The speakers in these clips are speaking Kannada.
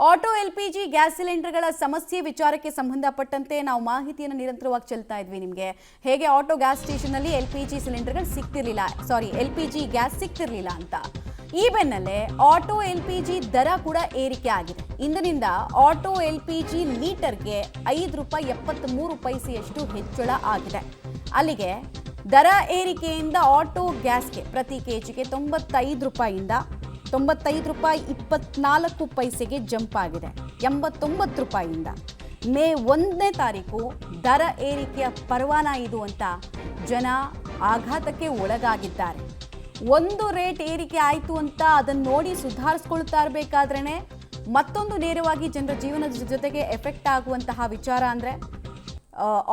ಆಟೋ ಎಲ್ಪಿಜಿ ಗ್ಯಾಸ್ ಸಿಲಿಂಡರ್ಗಳ ಸಮಸ್ಯೆ ವಿಚಾರಕ್ಕೆ ಸಂಬಂಧಪಟ್ಟಂತೆ ನಾವು ಮಾಹಿತಿಯನ್ನು ನಿರಂತರವಾಗಿ ಚೆಲ್ತಾ ಇದ್ವಿ ನಿಮಗೆ. ಹೇಗೆ ಆಟೋ ಗ್ಯಾಸ್ ಸ್ಟೇಷನ್ ಅಲ್ಲಿ ಎಲ್ಪಿಜಿ ಸಿಲಿಂಡರ್ಗಳು ಸಿಗ್ತಿರ್ಲಿಲ್ಲ, ಎಲ್ಪಿಜಿ ಗ್ಯಾಸ್ ಸಿಗ್ತಿರ್ಲಿಲ್ಲ ಅಂತ. ಈ ಬೆನ್ನಲ್ಲೇ ಆಟೋ ಎಲ್ಪಿಜಿ ದರ ಕೂಡ ಏರಿಕೆ ಆಗಿದೆ. ಇಂದಿನಿಂದ ಆಟೋ ಎಲ್ಪಿಜಿ ಲೀಟರ್ಗೆ ₹5.73 ಹೆಚ್ಚಳ ಆಗಿದೆ. ಅಲ್ಲಿಗೆ ದರ ಏರಿಕೆಯಿಂದ ಆಟೋ ಗ್ಯಾಸ್ಗೆ ಪ್ರತಿ ಕೆಜಿಗೆ ₹95ಇಂದ ₹95.24 ಜಂಪ್ ಆಗಿದೆ. ₹89ಇಂದ ಮೇ 1ನೇ ತಾರೀಕು ದರ ಏರಿಕೆಯ ಪರ್ವಾನ ಇದು ಅಂತ ಜನ ಆಘಾತಕ್ಕೆ ಒಳಗಾಗಿದ್ದಾರೆ. ಒಂದು ರೇಟ್ ಏರಿಕೆ ಆಯಿತು ಅಂತ ಅದನ್ನು ನೋಡಿ ಸುಧಾರಿಸ್ಕೊಳ್ತಾ ಇರಬೇಕಾದ್ರೇ ಮತ್ತೊಂದು ನೇರವಾಗಿ ಜನರ ಜೀವನದ ಜೊತೆಗೆ ಎಫೆಕ್ಟ್ ಆಗುವಂತಹ ವಿಚಾರ ಅಂದರೆ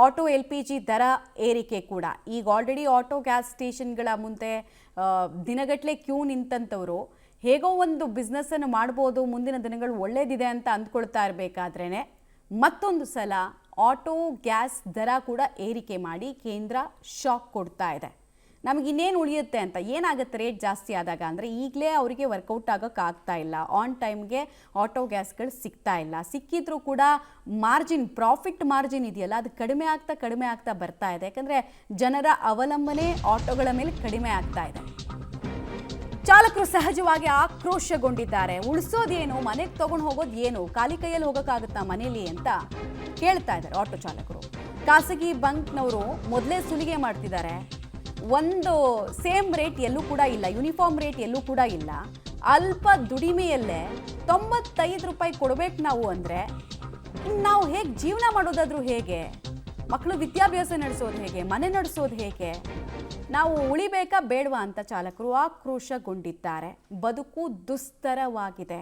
ಆಟೋ ಎಲ್ಪಿಜಿ ದರ ಏರಿಕೆ ಕೂಡ. ಈಗ ಆಲ್ರೆಡಿ ಆಟೋ ಗ್ಯಾಸ್ ಸ್ಟೇಷನ್ಗಳ ಮುಂದೆ ದಿನಗಟ್ಟಲೆ ಕ್ಯೂ ನಿಂತಂಥವರು ಹೇಗೋ ಒಂದು ಬಿಸ್ನೆಸ್ಸನ್ನು ಮಾಡ್ಬೋದು, ಮುಂದಿನ ದಿನಗಳು ಒಳ್ಳೇದಿದೆ ಅಂತ ಅಂದ್ಕೊಳ್ತಾ ಇರಬೇಕಾದ್ರೇ ಮತ್ತೊಂದು ಸಲ ಆಟೋ ಗ್ಯಾಸ್ ದರ ಕೂಡ ಏರಿಕೆ ಮಾಡಿ ಕೇಂದ್ರ ಶಾಕ್ ಕೊಡ್ತಾ ಇದೆ. ನಮಗಿನ್ನೇನು ಉಳಿಯುತ್ತೆ ಅಂತ, ಏನಾಗುತ್ತೆ ರೇಟ್ ಜಾಸ್ತಿ ಆದಾಗ ಅಂದರೆ ಈಗಲೇ ಅವರಿಗೆ ವರ್ಕೌಟ್ ಆಗೋಕ್ಕಾಗ್ತಾ ಇಲ್ಲ. ಆನ್ ಟೈಮ್ಗೆ ಆಟೋ ಗ್ಯಾಸ್ಗಳು ಸಿಗ್ತಾ ಇಲ್ಲ. ಸಿಕ್ಕಿದ್ರೂ ಕೂಡ ಪ್ರಾಫಿಟ್ ಮಾರ್ಜಿನ್ ಇದೆಯಲ್ಲ, ಅದು ಕಡಿಮೆ ಆಗ್ತಾ ಬರ್ತಾ ಇದೆ. ಯಾಕಂದರೆ ಜನರ ಅವಲಂಬನೆ ಆಟೋಗಳ ಮೇಲೆ ಕಡಿಮೆ ಆಗ್ತಾ ಇದೆ. ಚಾಲಕರು ಸಹಜವಾಗಿ ಆಕ್ರೋಶಗೊಂಡಿದ್ದಾರೆ. ಉಳಿಸೋದೇನು, ಮನೆಗೆ ತಗೊಂಡು ಹೋಗೋದು ಏನು, ಖಾಲಿ ಕೈಯಲ್ಲಿ ಹೋಗೋಕ್ಕಾಗುತ್ತಾ ಮನೇಲಿ ಅಂತ ಕೇಳ್ತಾ ಇದ್ದಾರೆ ಆಟೋ ಚಾಲಕರು. ಖಾಸಗಿ ಬಂಕ್ನವರು ಮೊದಲೇ ಸುಲಿಗೆ ಮಾಡ್ತಿದ್ದಾರೆ. ಒಂದು ಸೇಮ್ ರೇಟ್ ಎಲ್ಲೂ ಕೂಡ ಇಲ್ಲ, ಯೂನಿಫಾರ್ಮ್ ರೇಟ್ ಎಲ್ಲೂ ಕೂಡ ಇಲ್ಲ. ಅಲ್ಪ ದುಡಿಮೆಯಲ್ಲೇ ₹95 ಕೊಡಬೇಕು ನಾವು ಅಂದರೆ ನಾವು ಹೇಗೆ ಜೀವನ ಮಾಡೋದಾದ್ರೂ ಹೇಗೆ? ಮಕ್ಕಳು ವಿದ್ಯಾಭ್ಯಾಸ ನಡೆಸೋದು ಹೇಗೆ? ಮನೆ ನಡೆಸೋದು ಹೇಗೆ? ನಾವು ಉಳಿಬೇಕಾ ಬೇಡವಾ ಅಂತ ಚಾಲಕರು ಆಕ್ರೋಶಗೊಂಡಿದ್ದಾರೆ. ಬದುಕು ದುಸ್ತರವಾಗಿದೆ.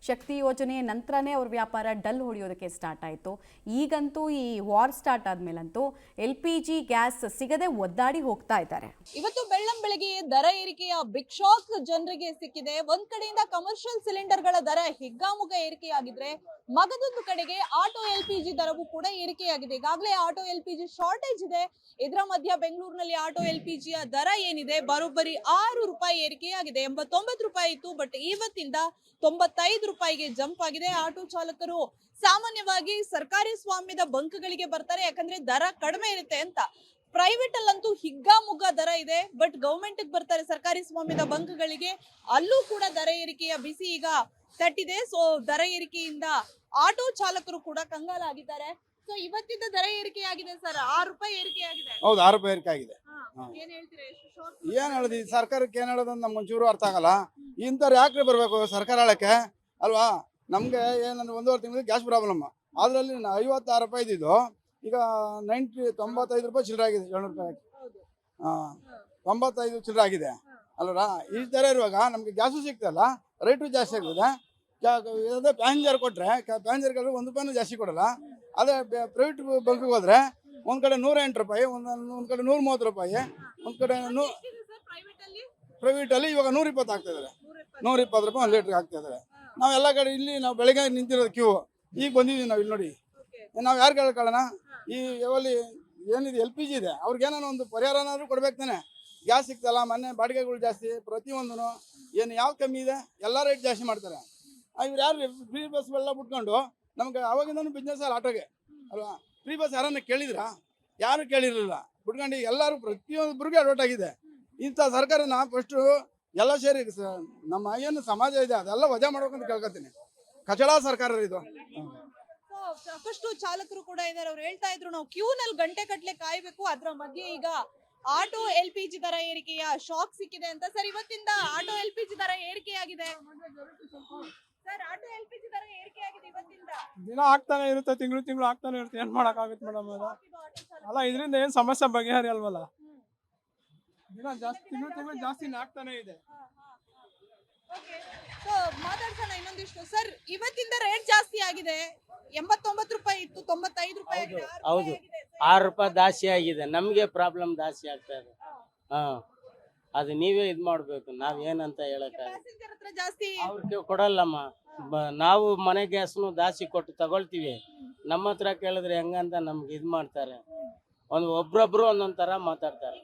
ಶಕ್ತಿ ಯೋಜನೆ ನಂತರನೇ ಅವ್ರ ವ್ಯಾಪಾರ ಡಲ್ ಹೊಡೆಯೋದಕ್ಕೆ ಸ್ಟಾರ್ಟ್ ಆಯಿತು. ಈಗಂತೂ ಈ ವಾರ್ ಸ್ಟಾರ್ಟ್ ಆದ್ಮೇಲಂತೂ LPG ಗ್ಯಾಸ್ ಸಿಗದೆ ಒದ್ದಾಡಿ ಹೋಗ್ತಾ ಇದ್ದಾರೆ. ಇವತ್ತು ಬೆಳ್ಳಂಬೆಳಗ್ಗೆ ದರ ಏರಿಕೆಯ ಬಿಗ್ ಶಾಕ್ ಜನರಿಗೆ ಸಿಕ್ಕಿದೆ. ಒಂದ್ ಕಡೆಯಿಂದ ಕಮರ್ಷಿಯಲ್ ಸಿಲಿಂಡರ್ಗಳ ದರ ಹಿಗ್ಗಾಮುಗ್ಗ ಏರಿಕೆಯಾಗಿದ್ರೆ ಮಗದೊಂದು ಕಡೆಗೆ ಆಟೋ LPG ದರವೂ ಕೂಡ ಏರಿಕೆಯಾಗಿದೆ. ಈಗಾಗಲೇ ಆಟೋ LPG ಶಾರ್ಟೇಜ್ ಇದೆ. ಇದರ ಮಧ್ಯ ಬೆಂಗಳೂರಿನಲ್ಲಿ ಆಟೋ LPGಯ ದರ ಏನಿದೆ ಬರೋಬ್ಬರಿ ₹6 ಏರಿಕೆಯಾಗಿದೆ. ₹89 ಇತ್ತು, ಬಟ್ ಇವತ್ತಿಂದ ₹95ಗೆ ಜಂಪ್ ಆಗಿದೆ. ಆಟೋ ಚಾಲಕರು ಸಾಮಾನ್ಯವಾಗಿ ಸರ್ಕಾರಿ ಸ್ವಾಮ್ಯದ ಬಂಕ್ಗಳಿಗೆ ಬರ್ತಾರೆ, ಯಾಕಂದ್ರೆ ದರ ಕಡಿಮೆ ಇರುತ್ತೆ ಅಂತ. ಪ್ರೈವೇಟ್ ಅಲ್ಲಂತೂ ಹಿಗ್ಗಾಮುಗ್ಗ ದರ ಇದೆ, ಬಟ್ ಗವರ್ಮೆಂಟ್ ಬರ್ತಾರೆ ಸರ್ಕಾರಿ ಸ್ವಾಮ್ಯದ ಬಂಕ್ಗಳಿಗೆ, ಅಲ್ಲೂ ಕೂಡ ದರ ಏರಿಕೆಯ ಬಿಸಿ ಈಗ ತಟ್ಟಿದೆ. ಸೊ ದರ ಏರಿಕೆಯಿಂದ ಆಟೋ ಚಾಲಕರು ಕೂಡ ಕಂಗಾಲಾಗಿದ್ದಾರೆ. ಸೊ ಇವತ್ತಿಂದ ದರ ಏರಿಕೆ ಆಗಿದೆ ಸರ್, ₹6 ಏರಿಕೆ ಆಗಿದೆ. ಹೌದು, ₹6 ಏರಿಕೆ ಆಗಿದೆ. ಏನ್ ಹೇಳ್ತೀರಾ? ಏನ್ ಹೇಳುದು, ಸರ್ಕಾರಕ್ಕೆ ಏನ್ ಹೇಳೋದು ನಮ್ಗೆ ಒಂಚೂರು ಅರ್ಥ ಆಗಲ್ಲ. ಇಂಥವ್ರು ಯಾಕ್ರಿ ಬರ್ಬೇಕು ಸರ್ಕಾರ ಹೇಳಕ್ಕೆ ಅಲ್ವಾ? ನಮ್ಗೆ ಏನಂದ್ರೆ 1.5 ತಿಂಗಳು ಗ್ಯಾಸ್ ಪ್ರಾಬ್ಲಮ್, ಅದ್ರಲ್ಲಿ ₹56 ಇದ್ದಿದ್ದು ಈಗ ₹95 ಚಿಲ್ಲರೆ ಆಗಿದೆ. ₹700 95 ಚಿಲ್ಲರೆ ಆಗಿದೆ ಅಲ್ವಾ? ಈ ಥರ ಇರುವಾಗ ನಮ್ಗೆ ಗ್ಯಾಸು ಸಿಗ್ತಲ್ಲ, ರೇಟು ಜಾಸ್ತಿ ಆಗಿದೆ. ಅದೇ ಪ್ಯಾಸೆಂಜರ್ ಕೊಟ್ಟರೆ ಪ್ಯಾಸೆಂಜರ್ಗಳು ₹1 ಜಾಸ್ತಿ ಕೊಡಲ್ಲ. ಅದೇ ಪ್ರೈವೇಟ್ ಬಂಕಿಗೆ ಹೋದ್ರೆ ಒಂದ್ ಕಡೆ ₹108, ಒಂದ್ ಕಡೆ ₹130, ಒಂದ್ ಕಡೆ ಪ್ರೈವೇಟ್ ಅಲ್ಲಿ ಇವಾಗ ₹120 ಆಗ್ತಾ ಇದಾರೆ. ₹120 1 ಲೀಟರ್ಗೆ ಆಗ್ತಾ ಇದಾರೆ. ನಾವು ಎಲ್ಲ ಕಡೆ ಇಲ್ಲಿ ನಾವು ಬೆಳಗ್ಗೆ ನಿಂತಿರೋದು ಕ್ಯೂ, ಈಗ ಬಂದಿದ್ದೀವಿ ನಾವು ಇಲ್ಲಿ ನೋಡಿ. ನಾವು ಯಾರು ಕೇಳ್ಕೊಳ್ಳೋಣ? ಈ ಯಾವಲ್ಲಿ ಏನಿದೆ LPG ಇದೆ, ಅವ್ರಿಗೆ ಏನಾದ್ರು ಒಂದು ಪರಿಹಾರನಾದ್ರೂ ಕೊಡ್ಬೇಕು ತಾನೆ. ಗ್ಯಾಸ್ ಸಿಗ್ತಲ್ಲ, ಮೊನ್ನೆ ಬಾಡಿಗೆಗಳು ಜಾಸ್ತಿ, ಪ್ರತಿಯೊಂದೂ ಏನು ಯಾವ್ದು ಕಮ್ಮಿ ಇದೆ ಎಲ್ಲ ರೇಟ್ ಜಾಸ್ತಿ ಮಾಡ್ತಾರೆ. ಇವ್ರು ಯಾರು ಫ್ರೀ ಬಸ್ಗಳೆಲ್ಲ ಬಿಟ್ಕೊಂಡು ನಮ್ಗೆ ಅವಾಗಿಂದನೂ ಬಿಸ್ನೆಸ್ ಅಲ್ಲ ಆಟೋಗೆ ಅಲ್ವಾ? ಫ್ರೀ ಬಸ್ ಯಾರನ್ನ ಕೇಳಿದ್ರಾ? ಯಾರು ಕೇಳಿರಲಿಲ್ಲ. ಬಿಟ್ಕೊಂಡು ಎಲ್ಲರೂ ಪ್ರತಿಯೊಬ್ಬರಿಗೂ ಅಡ್ವರ್ಟ್ ಆಗಿದೆ. ಇಂಥ ಸರ್ಕಾರನ ಫಸ್ಟು ಎಲ್ಲ ಸೇರಿ ನಮ್ಮ ಏನು ಸಮಾಜ ಇದೆ ಅದೆಲ್ಲ ವಜಾ ಮಾಡ್ಬೇಕಂತ ಕೇಳ್ಕೊತೀನಿ. ಕಚಡ ಸರ್ಕಾರ ಇದು. ಸಾಕಷ್ಟು ಚಾಲಕರು ಕೂಡ ಇದ್ದಾರೆ. ಅವ್ರು ಹೇಳ್ತಾ ಇದ್ರು ನಾವು ಕ್ಯೂ ನಲ್ಲಿ ಗಂಟೆ ಕಟ್ಲೆ ಕಾಯ್ಬೇಕು, ಅದ್ರ ಮಧ್ಯೆ ಈಗ ಆಟೋ LPG ದರ ಏರಿಕೆಯ ಶಾಕ್ ಸಿಕ್ಕಿದೆ ಅಂತ. ಸರ್, ಇವತ್ತಿಂದ ಆಟೋ LPG ದರ ಏರಿಕೆಯಾಗಿದೆ. ಸರ್, ಆಟೋ LPG ದರ ಏರಿಕೆಯಾಗಿದೆ ಇವತ್ತಿಂದ. ದಿನ ಆಗ್ತಾನೆ ಇರುತ್ತೆ, ತಿಂಗಳು ಆಗ್ತಾನೆ ಇರುತ್ತೆ. ಏನ್ ಮಾಡಕ್ಕಾಗುತ್ತೆ ಮೇಡಮ್? ಅಲ್ಲ, ಇದರಿಂದ ಏನ್ ಸಮಸ್ಯೆ ಬಗೆಹರಿಯಲ್ವಲ್ಲ. ದಿನ ಜಾಸ್ತಿ ತಿಂಗಳು ಜಾಸ್ತಿ ಆಗ್ತಾನೆ ಇದೆ. ಮಾತಾಡ್ಸೋಣ ಇನ್ನೊಂದಿಷ್ಟು. ಸರ್, ಇವತ್ತಿಂದ ರೇಟ್ ಜಾಸ್ತಿ ಆಗಿದೆ. ₹89 ಇತ್ತು, ₹95 ಆಗಿದೆ. ಹೌದು, ₹6 ಜಾಸ್ತಿ ಆಗಿದೆ. ನಮ್ಗೆ ಪ್ರಾಬ್ಲಮ್ ಜಾಸ್ತಿ ಆಗ್ತಾ ಇದೆ. ಅದು ನೀವೇ ಇದ್ ಮಾಡ್ಬೇಕು, ನಾವ್ ಏನಂತ ಹೇಳಕ್ಕಾಗಲ್ಲ. ಜಾಸ್ತಿ ಅವ್ರಿಗೆ ಕೊಡಲ್ಲಮ್ಮ. ನಾವು ಮನೆ ಗ್ಯಾಸ್ನು ಜಾಸ್ತಿ ಕೊಟ್ಟು ತಗೊಳ್ತೀವಿ. ನಮ್ಮ ಹತ್ರ ಕೇಳಿದ್ರೆ ಹೆಂಗಂತ ನಮ್ಗೆ ಇದ್ ಮಾಡ್ತಾರೆ. ಒಬ್ರೊಬ್ರು ಒಂದೊಂದ್ ತರ ಮಾತಾಡ್ತಾರೆ.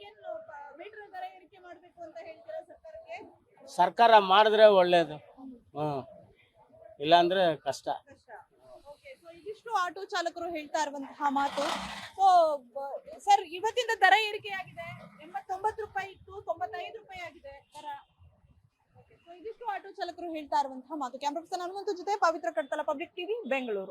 ಸರ್ಕಾರ ಮಾಡಿದ್ರೆ ಒಳ್ಳೇದು. ಇಲ್ಲಾಂದ್ರೆ ಕಷ್ಟ. ಇದಿಷ್ಟು ಆಟೋ ಚಾಲಕರು ಹೇಳ್ತಾ ಇರುವಂತಹ ಮಾತು. ಸೊ ಸರ್, ಇವತ್ತಿಂದ ದರ ಏರಿಕೆಯಾಗಿದೆ. 89 ರೂಪಾಯಿ ಇತ್ತು, 95 ರೂಪಾಯಿ ಆಗಿದೆ ದರ. ಇದಿಷ್ಟು ಆಟೋ ಚಾಲಕರು ಹೇಳ್ತಾ ಇರುವಂತಹ ಮಾತು. ಕ್ಯಾಮ್ರಾ ಪರ್ಸನ್ ಹನುಮಂತು ಜೊತೆ ಪವಿತ್ರ ಕಡ್ತಲ, ಪಬ್ಲಿಕ್ ಟಿವಿ, ಬೆಂಗಳೂರು.